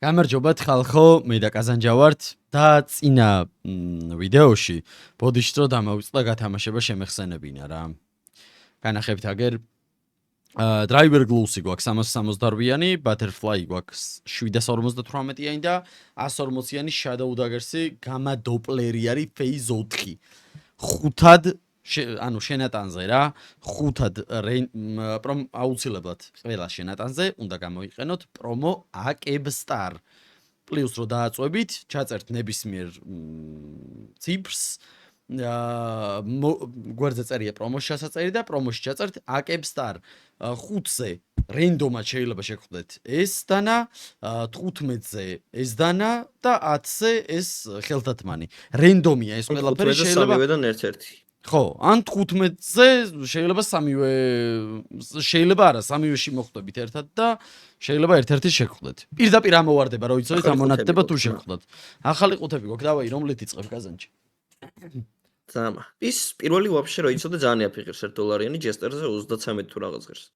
გამარჯობათ ხალხო, მე და კაზანჯა ვართ და წინა ვიდეოში ბოდიშს რო დამავიწყდა გათამაშება შემეხსენებინა რა. განახებთ აგერ Driver Glue-ი გვაქვს 368-იანი, Butterfly გვაქვს 758-იანი და 140-იანი Shadow Daggers-ი გამა დოპლერი არის Phase 4. ხუთად ანუ შენატანზე რა, ხუთად პრომ აუცილებლად ყველა შენატანზე უნდა გამოიყენოთ პრომო AKBSTAR. პლუს რო დააწვევით, ჩაწერთ ნებისმიერ ციფრს, გვერდზე წერია პრომოს ჩასაწერი და პრომოში ჩაწერთ AKBSTAR. 5-ზე რენდომად შეიძლება შეგხვდეთ ეს დანა, 15-ზე ეს დანა და 10-ზე ეს ხელთათმანი. რენდომია ეს ყველაფერი შეიძლება 3-დან 1-1. ხო, ან 15-ზე შეიძლება სამივე შეიძლება არა, სამივეში მოხვდებით ერთად და შეიძლება ერთ-ერთი შეგხვდეთ. პირდაპირ ამოვარდება, რომ იცოდეთ ამონათდება თუ შეგხვდათ. ახალი ყუთები გვაქვს, დავაი, რომლით იწყებ კაზანჯი? Ძამა. ის პირველი ვაფშე რო იცოდე ძალიან აფიღებს $1 ჯესტერზე 33 თუ რაღაც ღირს.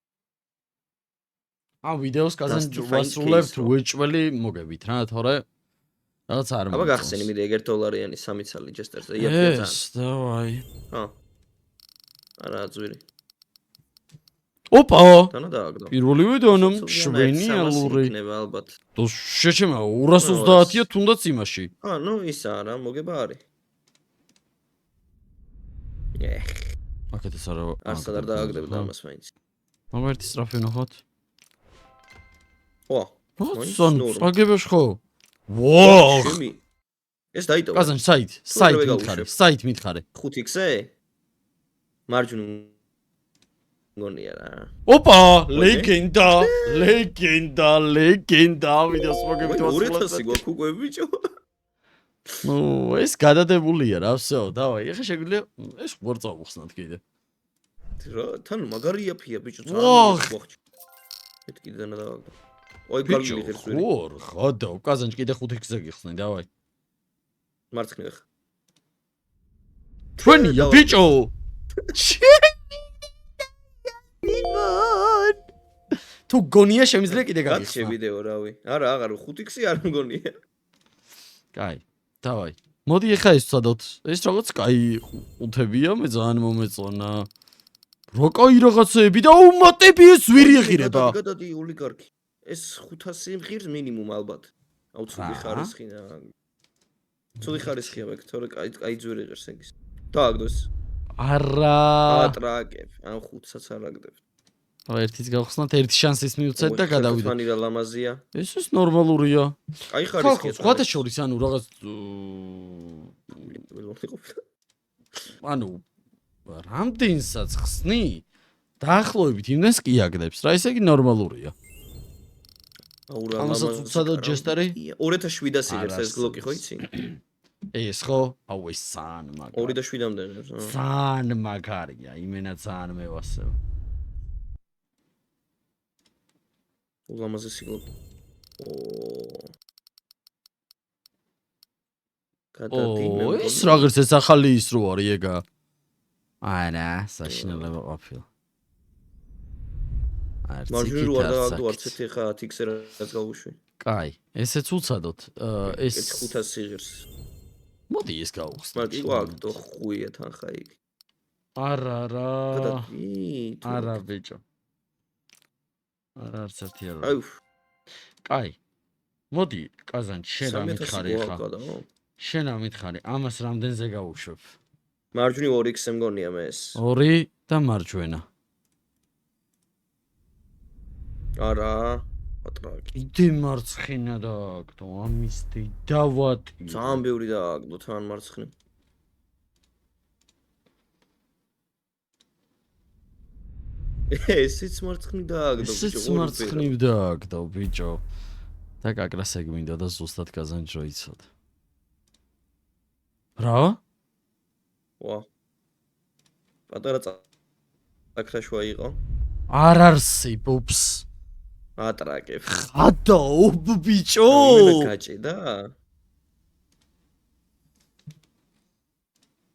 ამ ვიდეოს კაზანჯი ვასრულებთ უეჭველი მოგებით რა, თორე რაღაც არ აბა გახსენი მიდე ეგ $1 სამი ცალი ჯესტერზე იაფია ძალიან. ეს დავაი. ხო. არა ძვირი. ოპა! თანა დააგდო. პირველი ვიდეო შვენიალური. იქნება ალბათ. თუ შეჩემა 230-ია თუნდაც იმაში. ნუ ისა რა, მოგება არის. აკეთეს არა. არც არ დააგდებ და ამას მაინც. მომერტი სწრაფი ნახოთ. ო. აგებეშ ხო? ვოხ! ეს დაიტოვა. კაზანჯი საით მითხარე. 5x-ზე? მარჯვნივ გონია რა. ოპა! ლეგენდა! ვიდეოს მოგებით 200 გვაქვს უკვე ბიჭო. ნუ ეს გადადებულია რა, всё, დავაი, ეხა შეგვიძლია ეს ვარ წავუხსნათ კიდე. რა, თან მაგარი იაფია ბიჭო, ვოხ! ეს კიდე დანა დავაგდო. ой, გალმილი ღირს ვერი. ორ, ხოდა, კაზანჯი კიდე 5x-ზე გიხსნი, დავაი. მარცხნივ ხ. ჩვენია ბიჭო. თუ გონია შემიძლია კიდე გაგიხსნა. გაგიხსნა. ვიდეო რავი. არა, აღარ 5x-ი არ მგონია. კაი, დავაი. მოდი ეხა ეს ვცადოთ. ეს რაღაც კაი ყუთებია, მე ძალიან მომეწონა. რა კაი რაღაცეები და უმატები ეს ვირი ეღირება. გადადი ოლიგარქი. ეს 500 ღირს მინიმუმ ალბათ. აუ ცუდი ხარისხი და ცუდი ხარისხია ვეკ, თორე კაი ძვირი ღირს ეგის. დააგდოს. არა. ატრაკებ, ან 5-საც არ აგდებ. ერთიც გავხსნათ, ერთი შანსის მივცეთ და გადავიდეთ. ფანი რა ლამაზია. ეს ნორმალურია. კაი ხარისხია. სხვათა შორის ანუ რაღაც ანუ რამდენსაც ხსნი? დაახლოებით იმდენს კი აგდებს რა, ესე იგი ნორმალურია. აუ რა ამასაც უცადოთ ჯესტერი? 2700 ღირს ეს გლოკი ხო იცი? ეს ხო? აუ ეს სან მაგარი. 2.7-მდე ღირს. სან მაგარია, იმენა ძალიან მევასება. ულამაზესი გლოკი. ეს რაღაც ეს ახალი ის რო არის ეგა. არა, საშინელება ყოფილა. მარჯვნივ რო არ დააგდო არც ერთი ხა 10x-ზე რაც გავუშვი. კაი, ესეც უცადოთ. ეს 500 ღირს. მოდი ეს გავუხსნათ. მაგ ვაგდო ხუია თან ხა იქ. არა რა. გადადი. არა ბიჭო. არა არც ერთი არა. აუ. კაი. მოდი, კაზანჯი, შენ რა მითხარი ხა? შენ რა მითხარი? ამას რამდენზე გავუშვებ? მარჯვნივ 2x-ზე მგონია მე ეს. 2 და მარჯვენა. არა, ატრაკი. იდე მარცხენა დააგდო, ამის დავატი. ძალიან ბევრი დააგდო თან მარცხნივ. ესეც მარცხნივ დააგდო ბიჭო. ესეც მარცხნივ დააგდო ბიჭო. და კაკრა სეგმინდა და ზუსტად კაზანჯი რო იცოდა. რა? ვა. პატარა აკრაშვა იყო. არ არსებობს. ატრაკებ. ხადა ბიჭო. მე გაჭიდა.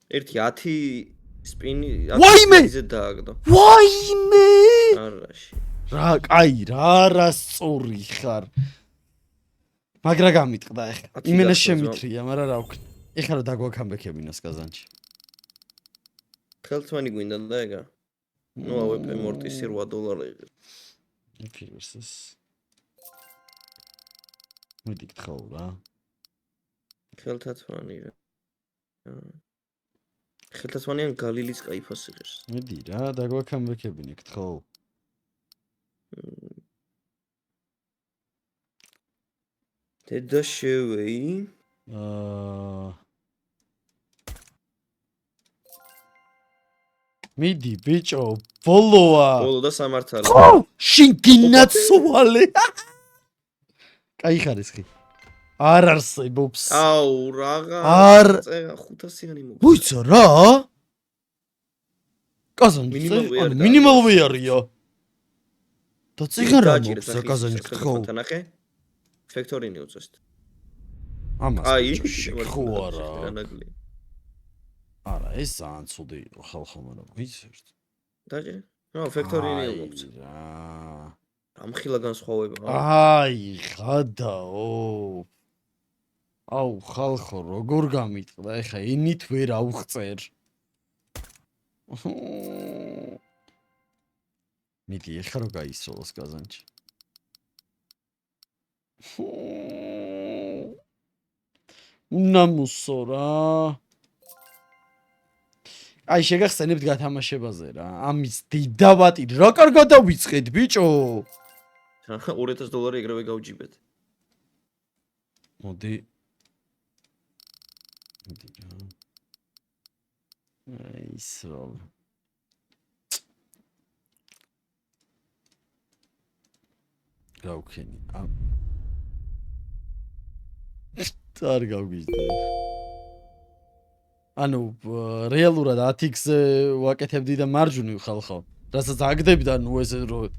ერთი 10 სპინი 10-ზე დააგდო. ვაიმე! არაში. რა, კაი, რა სწორი ხარ. მაგრა გამიტყდა ეხლა. 10 იმენა გახსოვს, შემithრია, მაგრამ რა ვქნა. ეხლა რა დაგვაქამბექებინოს კაზანში. ხელთმანი გვინდა და ეგა. ნუ AWP მორტისი $8 იღებს. ფირსის. მოდი გთხოვ რა. ხელთათმანი რა. ხელთათმანიან გალილის კაიფას იღებს. მოდი რა, დაგვაქამბექებინე, გთხოვ. დედა შევეი. მიდი ბიჭო, ბოლოა. ბოლო და სამართალი. ხო, შინ გინაცვალე. კაი ხარისხი. არ არსებობს. აუ, რაღა. არ 500-იანი მოგ. ვუცა რა? კაზანი, მინიმალური არია. და ციგარა მოქვს კაზანი ხო? თანახე. ფექტორინი უწესთ. ამას აი, ხო არა. რანაგლი. არა, ეს ძალიან ცუდი იყო ხალხო, მაგრამ ვიცით. დაჭე? რა, ფექტორინი მოქვს. რა. ამხილა განსხვავება. აი, ხადაო. აუ, ხალხო, როგორ გამიტყდა? ეხა ენით ვერ ავხწერ. მიდი, ეხა რო გაისროლოს კაზანში. უნამუსო რა. აი, შეგახსენებთ გათამაშებაზე რა. ამის დიდავატი რა კარგად დავიწყეთ, ბიჭო. $200 ეგრევე გავჯიბეთ. მოდი. მოდი რა. აი, ისროლ. რა ვქენი? არ გავგიჟდა. ანუ რეალურად 10x-ზე ვაკეთებდი და მარჯვნივ ხალხო. რასაც აგდები და ნუ ესე რო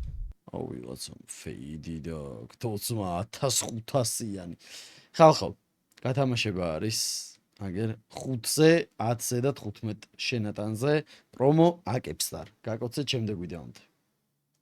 აუ ვიღაცა ფეიდი და გთოცმა 1500-იანი. ხალხო, გათამაშება არის აგერ 5-ზე, 10-ზე და 15 შენატანზე პრომო აკებსტარ. გაკოცეთ შემდეგ ვიდეომდე.